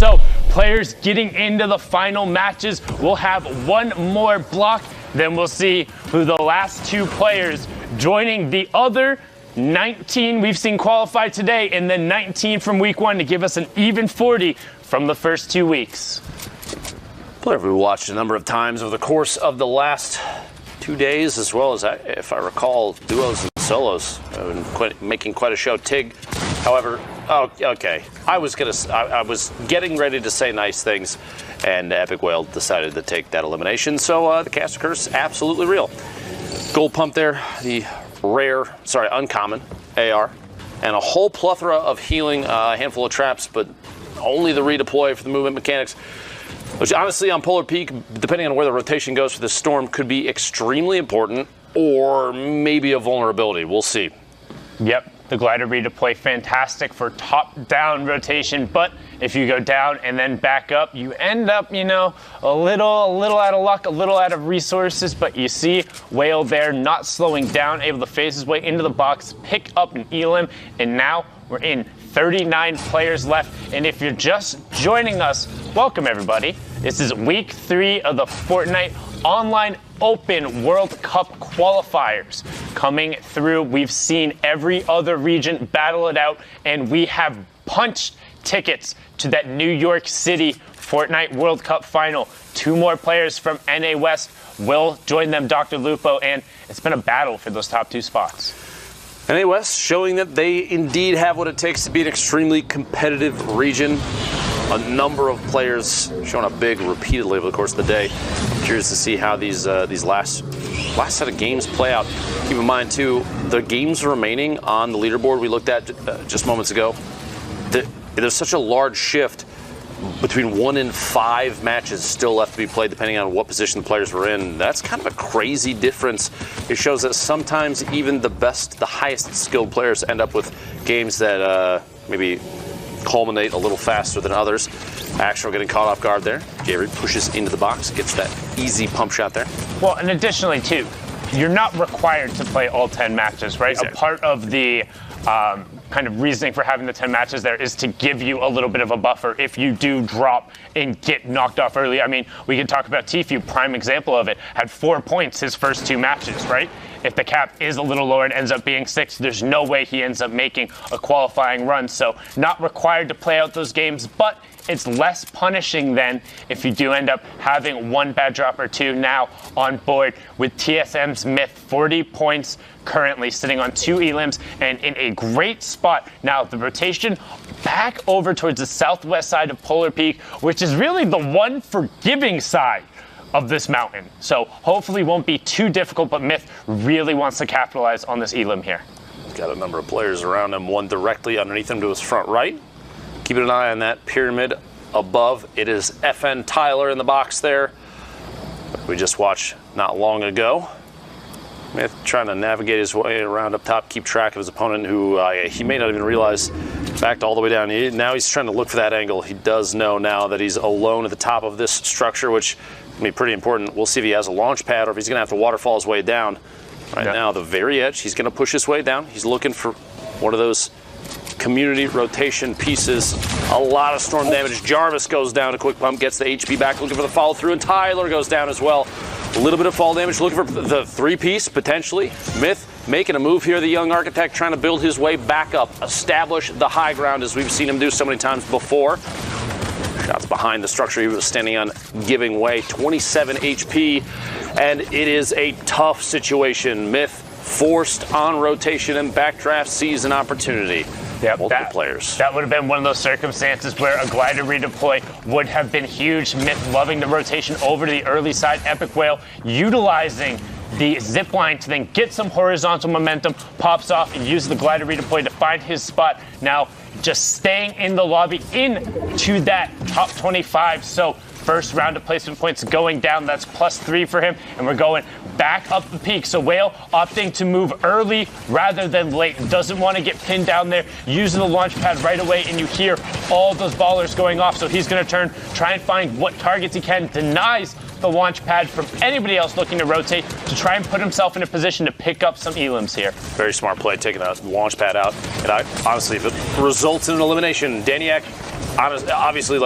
So players getting into the final matches. We'll have one more block. Then we'll see who the last two players joining the other 19 we've seen qualify today, and then 19 from week 1 to give us an even 40 from the first 2 weeks. Player we watched a number of times over the course of the last 2 days, as well as, if I recall, duos and solos. Making quite a show. Tig, however, oh, okay. I was getting ready to say nice things, and EpikWhale decided to take that elimination. So the caster curse, absolutely real. Gold pump there, the uncommon AR, and a whole plethora of healing, a handful of traps, but only the redeploy for the movement mechanics, which honestly on Polar Peak, depending on where the rotation goes for this storm, could be extremely important or maybe a vulnerability. We'll see. Yep. The glider redeploy, fantastic for top-down rotation, but if you go down and then back up, you end up, you know, a little out of luck, a little out of resources, but you see Whale there not slowing down, able to phase his way into the box, pick up an elim, and now we're in 39 players left. And if you're just joining us, welcome everybody. This is week 3 of the Fortnite Online Open World Cup qualifiers coming through. We've seen every other region battle it out, and we have punched tickets to that New York City Fortnite World Cup final. 2 more players from NA West will join them, Dr. Lupo, and it's been a battle for those top 2 spots. NA West showing that they indeed have what it takes to be an extremely competitive region. A number of players showing up big repeatedly over the course of the day. I'm curious to see how these last set of games play out. Keep in mind too, the games remaining on the leaderboard we looked at just moments ago. There's such a large shift between 1 and 5 matches still left to be played, depending on what position the players were in. That's kind of a crazy difference. It shows that sometimes even the highest skilled players end up with games that maybe culminate a little faster than others. Actual getting caught off guard there. Jerry pushes into the box, gets that easy pump shot there. Well, and additionally too, you're not required to play all 10 matches, right? Exactly. A part of the kind of reasoning for having the 10 matches there is to give you a little bit of a buffer if you do drop and get knocked off early. I mean, we can talk about Tfue, prime example of it, had 4 points his first 2 matches, right? If the cap is a little lower and ends up being 6, there's no way he ends up making a qualifying run. So not required to play out those games, but it's less punishing than if you do end up having 1 bad drop or 2 now on board with TSM's Myth. 40 points currently sitting on 2 elims and in a great spot. Now the rotation back over towards the southwest side of Polar Peak, which is really the one forgiving side of this mountain. So hopefully won't be too difficult, but Myth really wants to capitalize on this elim here. Got a number of players around him, one directly underneath him to his front right. Keeping an eye on that pyramid above. It is FN Tyler in the box there. We just watched not long ago. Myth trying to navigate his way around up top, keep track of his opponent who he may not even realize backed all the way down. Now he's trying to look for that angle. He does know now that he's alone at the top of this structure, which can be pretty important. We'll see if he has a launch pad or if he's going to have to waterfall his way down. Right now, the very edge, he's going to push his way down. He's looking for one of those community rotation pieces. A lot of storm damage. Jarvis goes down, a quick pump, gets the HP back, looking for the follow through, and Tyler goes down as well. A little bit of fall damage, looking for the 3-piece potentially. Myth making a move here, the young architect trying to build his way back up, establish the high ground as we've seen him do so many times before. Shots behind the structure he was standing on, giving way. 27 HP, and it is a tough situation. Myth forced on rotation, and Backdraft sees an opportunity. Yep, multiple players. That would have been one of those circumstances where a glider redeploy would have been huge. Myth loving the rotation over to the early side. EpikWhale utilizing the zip line to then get some horizontal momentum, pops off and uses the glider redeploy to find his spot. Now just staying in the lobby into that top 25. So first round of placement points going down. That's +3 for him, and we're going back up the peak. So Whale opting to move early rather than late. Doesn't want to get pinned down there, using the launch pad right away, and you hear all those ballers going off. So he's going to try and find what targets he can. Denies the launch pad from anybody else looking to rotate to try and put himself in a position to pick up some elims here. Very smart play, taking that launch pad out. And honestly, if it results in an elimination, Daniak, obviously,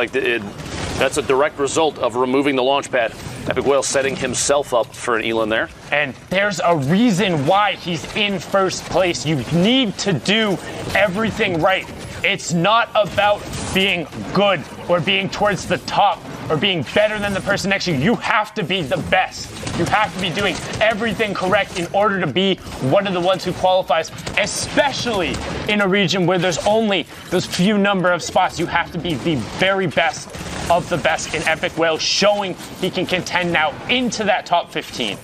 that's a direct result of removing the launch pad. EpikWhale setting himself up for an elim there. And there's a reason why he's in first place. You need to do everything right. It's not about being good or being towards the top or being better than the person next to you. You have to be the best. You have to be doing everything correct in order to be one of the ones who qualifies, especially in a region where there's only those few number of spots. You have to be the very best of the best in EpikWhale, showing he can contend now into that top 15.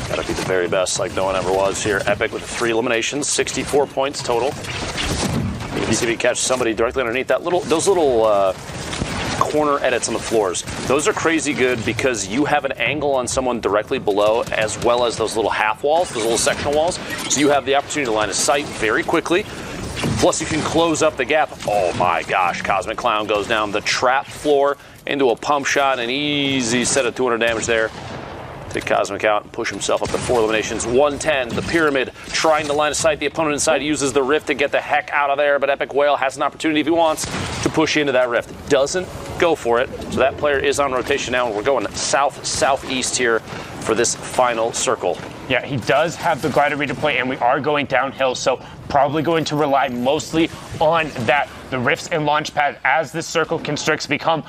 Gotta be the very best like no one ever was here. Epic with 3 eliminations, 64 points total. You can see if he catches somebody directly underneath that those little corner edits on the floors. Those are crazy good because you have an angle on someone directly below, as well as those little half walls, those little sectional walls. So you have the opportunity to line of sight very quickly. Plus you can close up the gap. Oh my gosh, Cosmic Clown goes down the trap floor into a pump shot, an easy set of 200 damage there. Take Cosmic out and push himself up to 4 eliminations. 110, the Pyramid trying to line of sight the opponent inside, uses the rift to get the heck out of there, but EpikWhale has an opportunity if he wants to push into that rift. Doesn't go for it, so that player is on rotation now, and we're going south-southeast here for this final circle. Yeah, he does have the glider redeploy, and we are going downhill, so probably going to rely mostly on that. The rifts and launch pad as this circle constricts become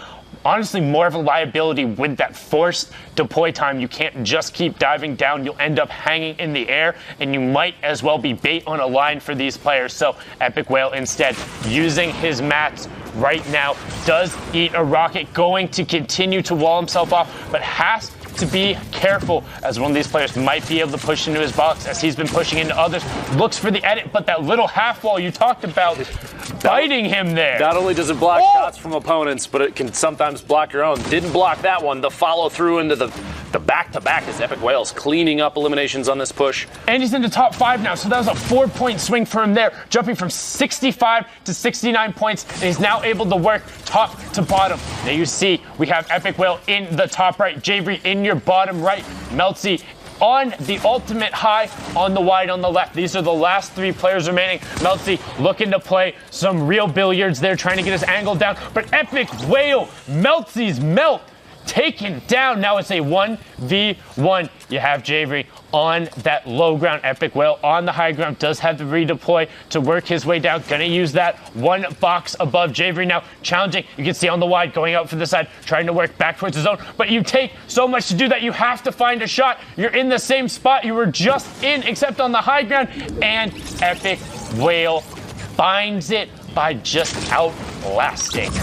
honestly more of a liability with that forced deploy time. You can't just keep diving down. You'll end up hanging in the air, and you might as well be bait on a line for these players. So EpikWhale instead using his mats right now, does eat a rocket, going to continue to wall himself off, but has to be careful, as one of these players might be able to push into his box as he's been pushing into others. Looks for the edit, but that little half wall you talked about biting him there. Not only does it block shots from opponents, but it can sometimes block your own. Didn't block that one. The follow through into the back-to-back as EpikWhale's cleaning up eliminations on this push. And he's in the top 5 now, so that was a 4-point swing for him there, jumping from 65 to 69 points, and he's now able to work top to bottom. Now you see we have EpikWhale in the top right, Javery in your bottom right, Meltzy on the ultimate high on the wide on the left. These are the last 3 players remaining. Meltzy looking to play some real billiards there, trying to get his angle down, but EpikWhale, Meltzy's melt, taken down. Now it's a 1v1. You have Javery on that low ground. EpikWhale on the high ground does have the redeploy to work his way down. Gonna use that 1 box above. Javery now challenging. You can see on the wide going out for the side, trying to work back towards his zone. But you take so much to do that. You have to find a shot. You're in the same spot you were just in, except on the high ground. And EpikWhale finds it by just outlasting.